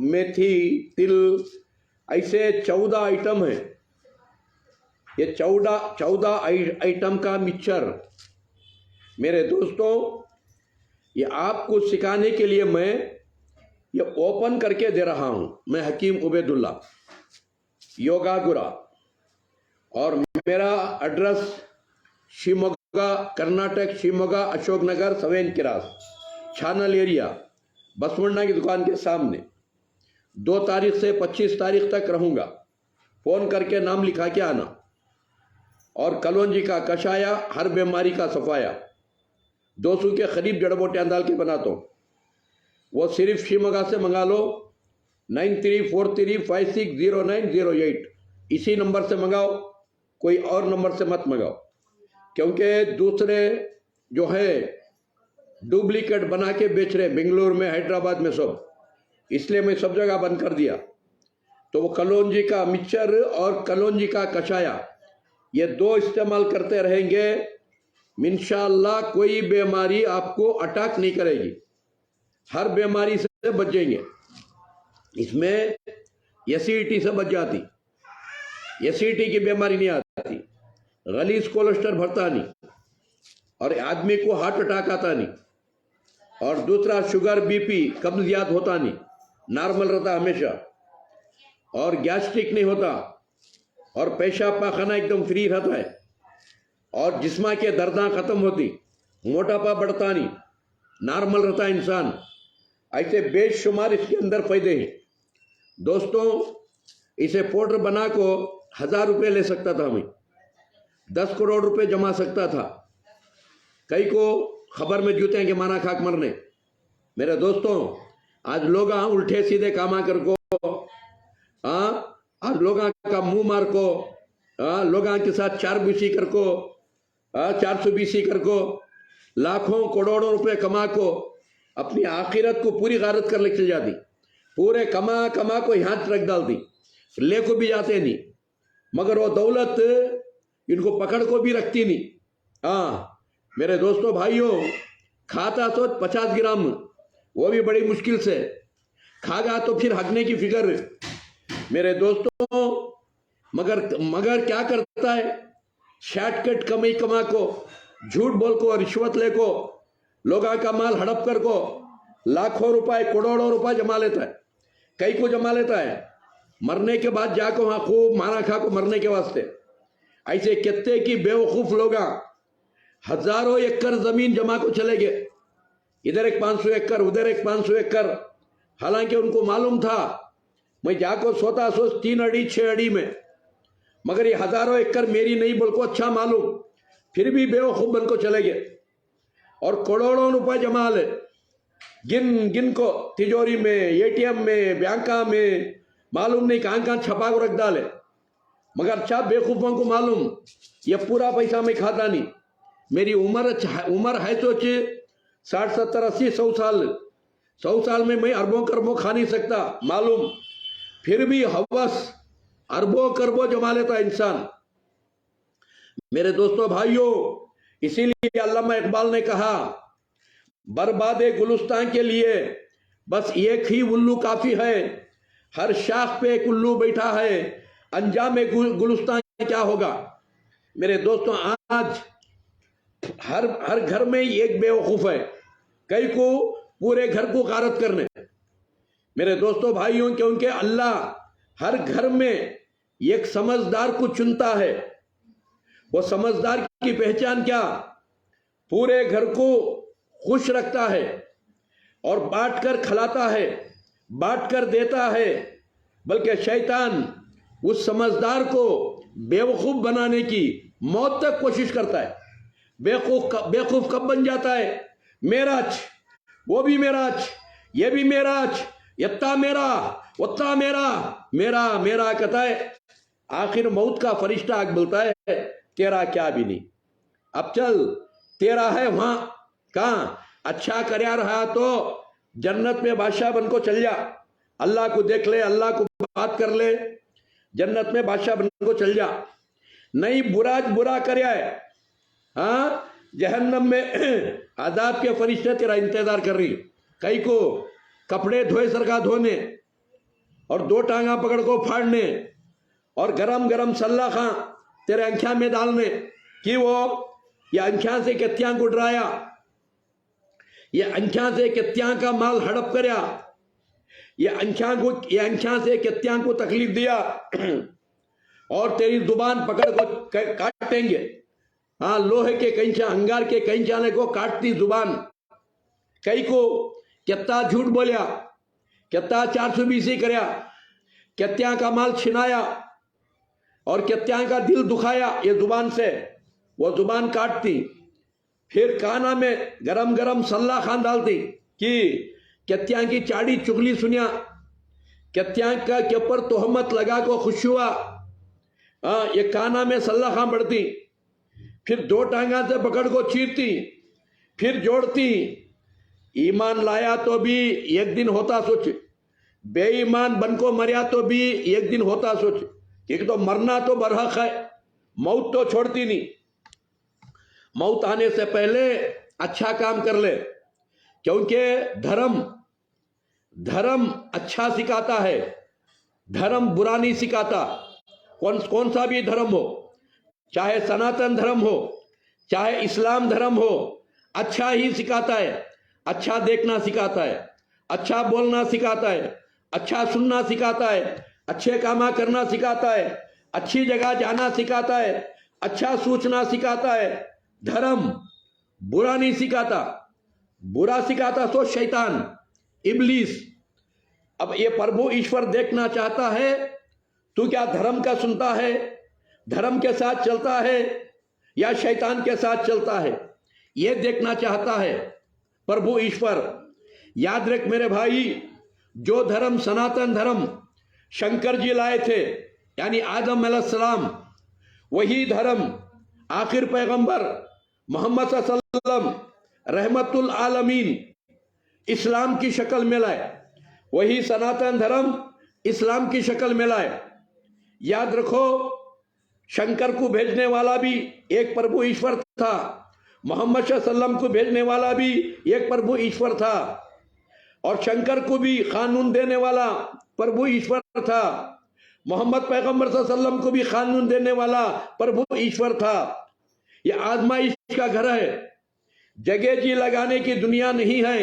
मेथी, तिल, ऐसे 14 आइटम है। ये 14 आइटम का मिक्सचर मेरे दोस्तों, ये आपको सिखाने के लिए मैं ये ओपन करके दे रहा हूं। मैं हकीम उबैदुल्ला, योगा गुरा, और मेरा एड्रेस शिवमोगा, कर्नाटक, शिवमोगा, अशोक नगर, 7 क्रास, छानल एरिया, बसवण्णा की दुकान के सामने। 2 तारीख से 25 तारीख तक रहूंगा। फोन करके नाम लिखा के आना। और कलौंजी का कषाया, हर बीमारी का सफाया, 200 के करीब जड़ बूटियां डाल के बनाता हूँ। वो सिर्फ शिवमोगा से मंगा लो। 9343560908 इसी नंबर से मंगाओ, कोई और नंबर से मत मंगाओ, क्योंकि दूसरे जो है डुप्लीकेट बना के बेच रहे बेंगलुरु में, हैदराबाद में सब, इसलिए मैं सब जगह बंद कर दिया। तो वो कलौंजी का मिक्सचर और कलौंजी का कषाया, ये 2 इस्तेमाल करते रहेंगे, इंशाअल्लाह कोई बीमारी आपको अटैक नहीं करेगी, हर बीमारी से बच जाएंगे। इसमें एसिडिटी से बच जाती, एसिडिटी की बीमारी नहीं आती, गलीज कोलेस्ट्रॉल भरता नहीं, और आदमी को हार्ट अटैक आता नहीं, और दूसरा शुगर, बीपी, कब्जियत होता नहीं, नॉर्मल रहता हमेशा, और गैस्ट्रिक नहीं होता, और पेशाब पाखाना एकदम फ्री रहता है, और जिस्मा के दर्दां खत्म होती, मोटापा बढ़ता नहीं, नॉर्मल रहता इंसान। ऐसे बेशुमार इसके अंदर फायदे हैं दोस्तों। इसे पाउडर बना को 1000 रुपये ले सकता था मैं, 10 करोड़ रुपए जमा सकता था। कई को खबर में जूते हैं कि माना खाक मरने। मेरे दोस्तों, आज लोग उल्टे सीधे कामा कर को, आज लोग का मुंह मार को, लोग के साथ 4BC कर को, 420 कर को, लाखों करोड़ों रुपए कमा को अपनी आखिरत को पूरी गारत कर ले चल जाती, पूरे कमा कमा को यहाँ रख डालती, ले को भी जाते नहीं, मगर वो दौलत इनको पकड़ को भी रखती नहीं। मेरे दोस्तों भाइयों, खाता तो 50 ग्राम, वो भी बड़ी मुश्किल से खागा, तो फिर हगने की फिक्र। मेरे दोस्तों, मगर क्या करता है, शॉर्टकट कमाई कमा को, झूठ बोल को, रिश्वत ले को, लोगों का माल हड़प कर को लाखों रुपए, करोड़ों रुपए जमा लेता है। कई को जमा लेता है, मरने के बाद जाको वहां खूब मारा खा को मरने के वास्ते। ऐसे कितने की बेवकूफ लोग हजारों एकड़ जमीन जमा को चले गए, इधर एक 500 एकड़, उधर एक 500 एकड़, हालांकि उनको मालूम था मैं जाको सोता सोच 3 अड़ी 6 अड़ी में, मगर ये हजारों एकड़ मेरी नहीं बोल को अच्छा मालूम, फिर भी बेवकूफ बन को चले गए, और करोड़ों रुपए जमा ले, गिन को तिजोरी में, ATM में, बैंका में, मालूम नहीं कहां कहां छपा को रख डाले। मगर अच्छा बेवकूफों को मालूम, ये पूरा पैसा मैं खाता नहीं। मेरी उम्र है तो 60 70 80 100 साल में मैं अरबों करबों खा नहीं सकता मालूम, फिर भी हवस अरबों करबों जमा लेता इंसान। मेरे दोस्तों भाइयों, इसीलिए अल्लामा इकबाल ने कहा, बर्बादे गुलिस्तान के लिए बस एक ही उल्लू काफी है, हर शाख पे एक उल्लू बैठा है, अंजाम गुलिस्तान क्या होगा। मेरे दोस्तों, आज हर घर में एक बेवकूफ है, कई को पूरे घर को गारत करने। मेरे दोस्तों भाइयों, क्योंकि अल्लाह हर घर में एक समझदार को चुनता है। वो समझदार की पहचान क्या, पूरे घर को खुश रखता है, और बांट कर खिलाता है, बांट कर देता है। बल्कि शैतान उस समझदार को बेवकूफ बनाने की मौत तक कोशिश करता है। बेवकूफ कब बन जाता है, मेराज, वो भी मेराज, ये भी मेराज, यत्ता मेरा, वत्ता मेरा, मेरा मेरा कहता है। आखिर मौत का फरिश्ता आग बोलता है, तेरा क्या भी नहीं, अब चल, तेरा है वहां, कहां अच्छा कर रहा तो जन्नत में बादशाह बन को चल जा, अल्लाह को देख ले, अल्लाह को बात कर ले, जन्नत में बादशाह बन को चल जा। नहीं बुरा कर है, जहन्नम में आजाद के फरिश्ते तेरा इंतजार कर रही। कई को कपड़े धोए सरका धोने, और दो टांगा पकड़ को फाड़ने और गरम गरम सल्ला खां तेरे अंख्या में डालने कि वो ये अंख्या से कत्यां को डराया, ये अंख्या से कत्यां का माल हड़प करया, ये अंख्या से कत्यां को तकलीफ दिया और तेरी जुबान पकड़ को काटेंगे। हाँ, लोहे के कंचा, अंगार के कंचाने को काटती जुबान। कई को कितना झूठ बोलिया, कितना 420 करया, कित्या का माल छिनाया और कित्या का दिल दुखाया ये जुबान से, वो जुबान काटती। फिर काना में गरम गरम सल्ला खान डालती कि कित्या की चाड़ी चुगली सुनिया, कित्या का के ऊपर तोहमत लगा को खुश हुआ। ये काना में सल्ला खान बढ़ती, फिर दो टांगा से पकड़ को चीरती, फिर जोड़ती। ईमान लाया तो भी एक दिन होता सोच, बेईमान बन को मरिया तो भी एक दिन होता सोच, क्योंकि तो मरना तो बरहक है, मौत तो छोड़ती नहीं। मौत आने से पहले अच्छा काम कर ले, क्योंकि धर्म अच्छा सिखाता है, धर्म बुरा नहीं सिखाता। कौन सा भी धर्म हो, चाहे सनातन धर्म हो, चाहे इस्लाम धर्म हो, अच्छा ही सिखाता है। अच्छा देखना सिखाता है, अच्छा बोलना सिखाता है, अच्छा सुनना सिखाता है, अच्छे कामा करना सिखाता है, अच्छी जगह जाना सिखाता है, अच्छा सोचना सिखाता है। धर्म बुरा नहीं सिखाता, बुरा सिखाता तो शैतान, इब्लीस। अब ये प्रभु ईश्वर देखना चाहता है तू क्या धर्म का सुनता है, धर्म के साथ चलता है या शैतान के साथ चलता है, ये देखना चाहता है प्रभु ईश्वर। याद रख मेरे भाई, जो धर्म सनातन धर्म शंकर जी लाए थे, यानी आदम अलैहिस्सलाम, वही धर्म आखिर पैगंबर मोहम्मद सल्लल्लाहु अलैहि वसल्लम रहमतुल आलमीन इस्लाम की शक्ल में लाए, वही सनातन धर्म इस्लाम की शक्ल में लाए। याद रखो, शंकर को भेजने वाला भी एक प्रभु ईश्वर था, मोहम्मद सल्लल्लाहु अलैहि वसल्लम को भेजने वाला भी एक प्रभु ईश्वर था, और शंकर को भी कानून देने वाला प्रभु ईश्वर था, मोहम्मद पैगंबर सल्लल्लाहु अलैहि वसल्लम को भी कानून देने वाला प्रभु ईश्वर था। यह आजमाइश का घर है, जगह जी लगाने की दुनिया नहीं है,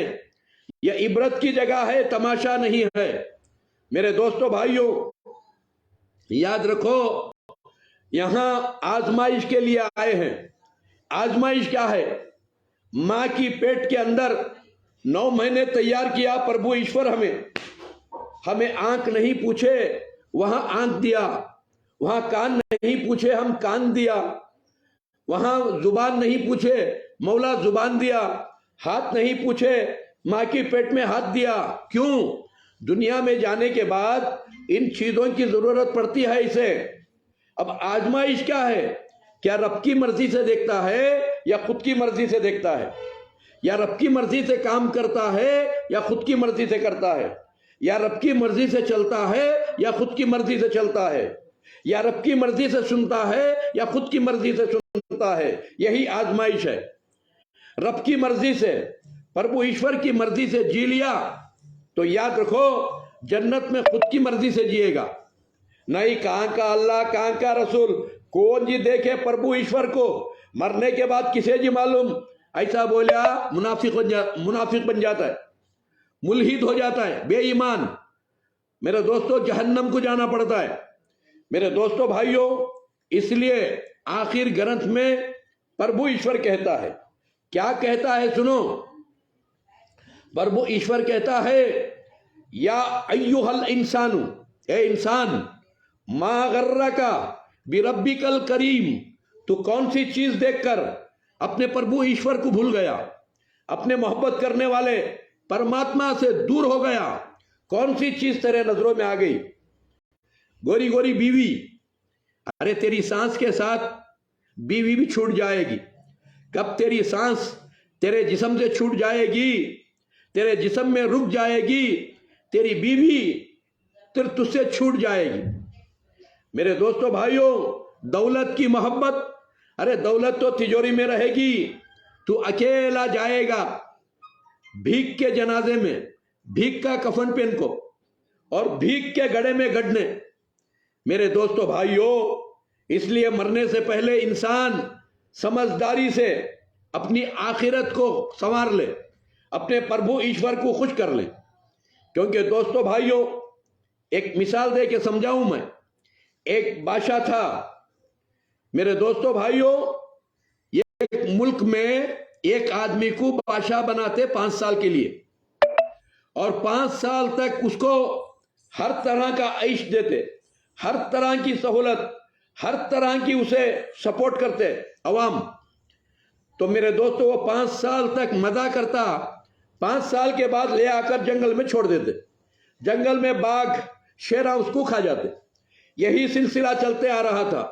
यह इबरत की जगह है, तमाशा नहीं है। मेरे दोस्तों भाइयों, याद रखो, यहां आजमाइश के लिए आए हैं। आजमाइश क्या है? मां की पेट के अंदर 9 महीने तैयार किया प्रभु ईश्वर, हमें आंख नहीं पूछे वहां आंख दिया, वहां कान नहीं पूछे हम कान दिया, वहां जुबान नहीं पूछे मौला जुबान दिया, हाथ नहीं पूछे मां की पेट में हाथ दिया। क्यों? दुनिया में जाने के बाद इन चीजों की जरूरत पड़ती है इसे। अब आजमाइश क्या है? क्या रब की मर्जी से देखता है या खुद की मर्जी से देखता है? या रब की मर्जी से काम करता है या खुद की मर्जी से करता है? या रब की मर्जी से चलता है या खुद की मर्जी से चलता है? या रब की मर्जी से सुनता है या खुद की मर्जी से सुनता है? यही आजमाइश है। रब की मर्जी से, प्रभु ईश्वर की मर्जी से जी लिया तो याद रखो, जन्नत में खुद की मर्जी से जिएगा, नहीं कहां का अल्लाह कहां का रसूल। कौन जी देखे प्रभु ईश्वर को? मरने के बाद किसे जी मालूम? ऐसा बोलिया मुनाफिक बन जाता है, मुल्हिद हो जाता है, बेईमान। मेरे दोस्तों, जहन्नम को जाना पड़ता है। मेरे दोस्तों भाइयों, इसलिए आखिर ग्रंथ में प्रभु ईश्वर कहता है, क्या कहता है सुनो। प्रभु ईश्वर कहता है, या अय्युहल इंसानु, ए इंसान, मा गर्रका बिरब्बिकल करीम, तू कौन सी चीज देखकर अपने प्रभु ईश्वर को भूल गया, अपने मोहब्बत करने वाले परमात्मा से दूर हो गया? कौन सी चीज तेरे नजरों में आ गई? गोरी गोरी बीवी, अरे तेरी सांस के साथ बीवी भी छूट जाएगी। कब तेरी सांस तेरे जिस्म से छूट जाएगी, तेरे जिस्म में रुक जाएगी, तेरी बीवी तुझसे छूट जाएगी। मेरे दोस्तों भाइयों, दौलत की मोहब्बत, अरे दौलत तो तिजोरी में रहेगी, तू अकेला जाएगा भीख के जनाजे में, भीख का कफन पहन को, और भीख के गड्ढे में गड़ने। मेरे दोस्तों भाइयों, इसलिए मरने से पहले इंसान समझदारी से अपनी आखिरत को संवार ले, अपने प्रभु ईश्वर को खुश कर ले। क्योंकि दोस्तों भाइयों, एक मिसाल दे के समझाऊं मैं। एक बादशाह था। मेरे दोस्तों भाइयों, एक मुल्क में एक आदमी को बादशाह बनाते 5 साल के लिए, और 5 साल तक उसको हर तरह का ऐश देते, हर तरह की सहूलत, हर तरह की उसे सपोर्ट करते अवाम। तो मेरे दोस्तों, वो 5 साल तक मजा करता, 5 साल के बाद ले आकर जंगल में छोड़ देते। जंगल में बाघ शेरा उसको खा जाते। यही सिलसिला चलते आ रहा था।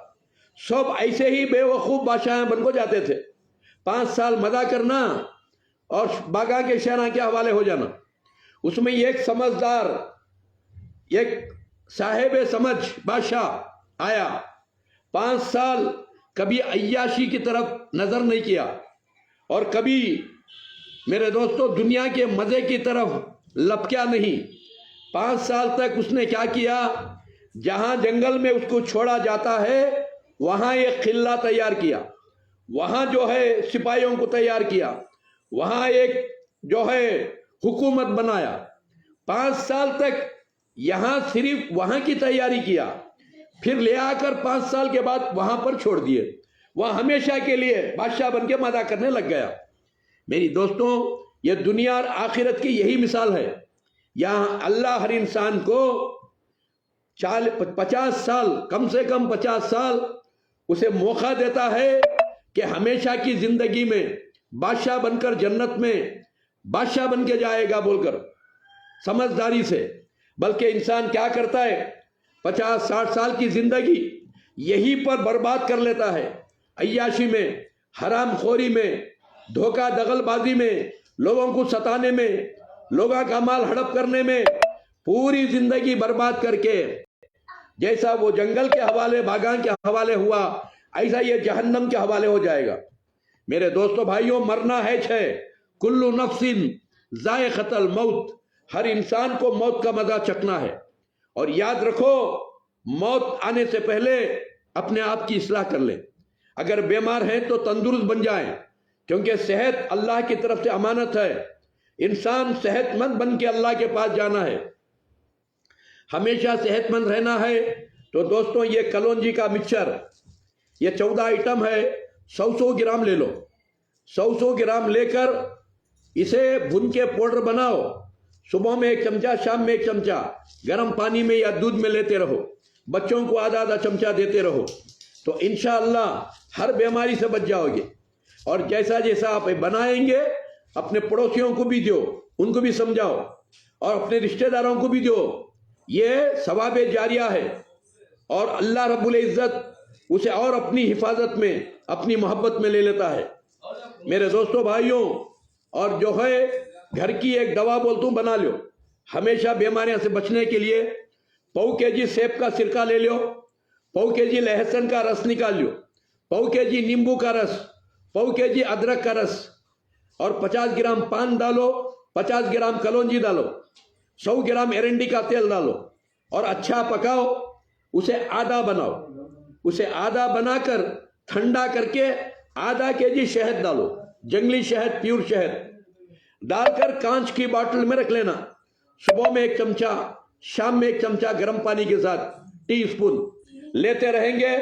सब ऐसे ही बेवकूफ बादशाह बन को जाते थे। 5 साल मजा करना और बाघा के शेरा के हवाले हो जाना। उसमें एक समझदार, एक साहेब समझ बादशाह आया। 5 साल कभी अय्याशी की तरफ नजर नहीं किया, और कभी मेरे दोस्तों दुनिया के मजे की तरफ लपका नहीं। 5 साल तक उसने क्या किया, जहां जंगल में उसको छोड़ा जाता है वहां एक किला तैयार किया, वहां जो है सिपाहियों को तैयार किया, वहां एक जो है हुकूमत बनाया। 5 साल तक यहां सिर्फ वहां की तैयारी किया, फिर ले आकर 5 साल के बाद वहां पर छोड़ दिए। वह हमेशा के लिए बादशाह बन के मजा करने लग गया। मेरी दोस्तों, यह दुनिया और आखिरत की यही मिसाल है। यहां अल्लाह हर इंसान को 50 साल, कम से कम 50 साल उसे मौका देता है कि हमेशा की जिंदगी में बादशाह बनकर जन्नत में बादशाह बन के जाएगा बोलकर समझदारी से। बल्कि इंसान क्या करता है, 50-60 साल की जिंदगी यहीं पर बर्बाद कर लेता है। अय्याशी में, हराम खोरी में, धोखा दगलबाजी में, लोगों को सताने में, लोगों का माल हड़प करने में पूरी जिंदगी बर्बाद करके जैसा वो जंगल के हवाले, बागान के हवाले हुआ, ऐसा ये जहन्नम के हवाले हो जाएगा। मेरे दोस्तों भाइयों, मरना है 6, कुल्लु नफ्सिन जायक़तुल मौत। हर इंसान को मौत का मजा चखना है। और याद रखो, मौत आने से पहले अपने आप की इस्लाह कर ले। अगर बीमार हैं तो तंदुरुस्त बन जाएं, क्योंकि सेहत अल्लाह की तरफ से अमानत है। इंसान सेहतमंद बन के अल्लाह के पास जाना है, हमेशा सेहतमंद रहना है। तो दोस्तों, ये कलौंजी का मिक्सचर, ये 14 आइटम है। 100 ग्राम ले लो। 100 ग्राम लेकर इसे भून के पाउडर बनाओ। सुबह में 1 चमचा, शाम में 1 चमचा गर्म पानी में या दूध में लेते रहो। बच्चों को आधा चमचा देते रहो, तो इंशाअल्लाह हर बीमारी से बच जाओगे। और जैसा जैसा आप बनाएंगे, अपने पड़ोसियों को भी दो, उनको भी समझाओ, और अपने रिश्तेदारों को भी दो। ये सवाब जारिया है, और अल्लाह रब्बुल इज्जत उसे और अपनी हिफाजत में, अपनी मोहब्बत में ले लेता है। मेरे दोस्तों भाइयों, और जो है घर की एक दवा बोलता हूं, बना लो। हमेशा बीमारियों से बचने के लिए पाव केजी सेब का सिरका ले लो, पाव केजी लहसुन का रस निकाल लो, पाव केजी नींबू का रस, पाव केजी अदरक का रस, और 50 ग्राम पान डालो, 50 ग्राम कलौंजी डालो, 100 ग्राम एरंडी का तेल डालो, और अच्छा पकाओ। उसे आधा बनाओ। उसे आधा बनाकर ठंडा करके आधा केजी शहद डालो, जंगली शहद, प्योर शहद डालकर कांच की बोतल में रख लेना। सुबह में 1 चमचा, शाम में 1 चमचा गर्म पानी के साथ टीस्पून लेते रहेंगे।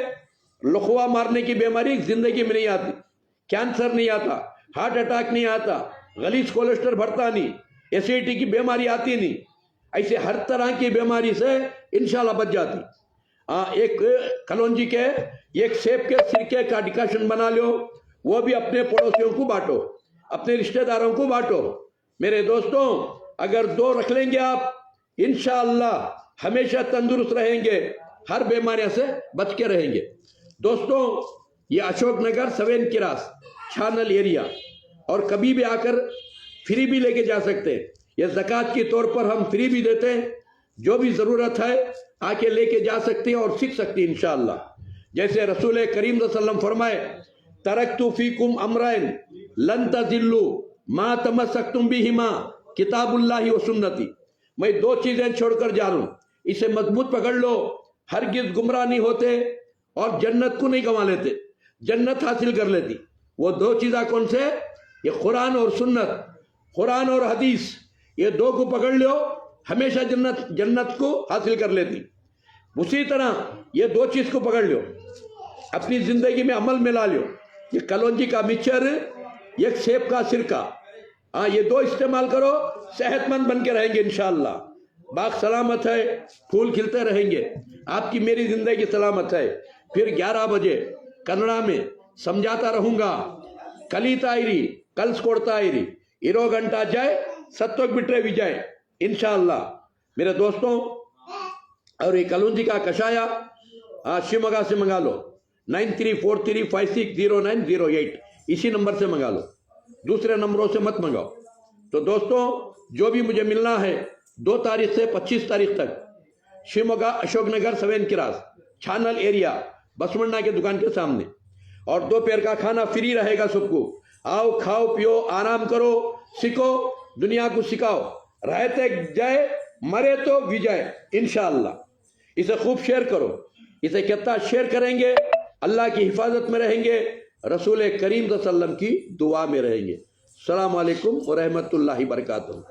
लकवा मारने की बीमारी जिंदगी में नहीं आती, कैंसर नहीं आता, हार्ट अटैक नहीं आता, गलीज कोलेस्ट्रॉल बढ़ता नहीं, एसिडिटी की बीमारी आती नहीं। ऐसे हर तरह की बीमारी से इंशाल्लाह बच जाती। एक कलौंजी के, एक सेब के सिरके का डिकाशन बना लो, वो भी अपने पड़ोसियों को बांटो, अपने रिश्तेदारों को बांटो। मेरे दोस्तों, अगर 2 रख लेंगे आप, इंशाअल्लाह हमेशा तंदुरुस्त रहेंगे, हर बीमारियों से बच के रहेंगे। दोस्तों, ये अशोकनगर 7 क्रास छानल एरिया, और कभी भी आकर फ्री भी लेके जा सकते हैं। यह ज़कात के तौर पर हम फ्री भी देते हैं। जो भी ज़रूरत है आके लेके जा सकते हैं और सीख सकते हैं इंशाअल्लाह। जैसे रसूल करीम सल्लल्लाहु अलैहि वसल्लम फरमाए, तरक्तु फीकुम अमरैन लन तज़िल्लु मा तमस्सक्तुम बिहिमा किताबुल्लाहि व सुन्नती। मैं 2 चीजें छोड़कर जा रहा हूं, इसे मजबूत पकड़ लो, हरगिज गुमराह नहीं होते और जन्नत को नहीं गंवा लेते, जन्नत हासिल कर लेती। वो 2 चीज़ा कौन से? ये कुरान और सुन्नत, कुरान और हदीस, ये 2 को पकड़ लो, हमेशा जन्नत को हासिल कर लेती। उसी तरह ये 2 चीज को पकड़ लो, अपनी जिंदगी में अमल में ला लो। ये कलौंजी का मिक्सचर, एक सेब का सिरका, हाँ ये 2 इस्तेमाल करो, सेहतमंद बन के रहेंगे इंशाअल्लाह। बाग सलामत है, फूल खिलते रहेंगे, आपकी मेरी जिंदगी सलामत है। फिर 11 बजे कन्नड़ा में समझाता रहूंगा। कलिता इरी कल्स्कोड़ता इरी इरो घंटा जाए सत्वक बिट्रे विजय इंशाअल्लाह मेरे दोस्तों। और ये कलौंजी का कषाया शिवमोगा से मंगा लो, 9343560908, इसी नंबर से मंगा लो, दूसरे नंबरों से मत मंगाओ। तो दोस्तों, जो भी मुझे मिलना है 2 तारीख से 25 तारीख तक शिवमोगा अशोकनगर 7 क्रास छानल एरिया बसवन्ना के दुकान के सामने, और दोपहर का खाना फ्री रहेगा सबको। आओ, खाओ, पियो, आराम करो, सीखो, दुनिया को सिखाओ। रहते जय, मरे तो विजय इंशाअल्लाह। इसे खूब शेयर करो। इसे कितना शेयर करेंगे अल्लाह की हिफाजत में रहेंगे, रसूल करीम सल्लल्लाहु अलैहि वसल्लम की दुआ में रहेंगे। अस्सलामु अलैकुम व रहमतुल्लाहि व बरकातुहू।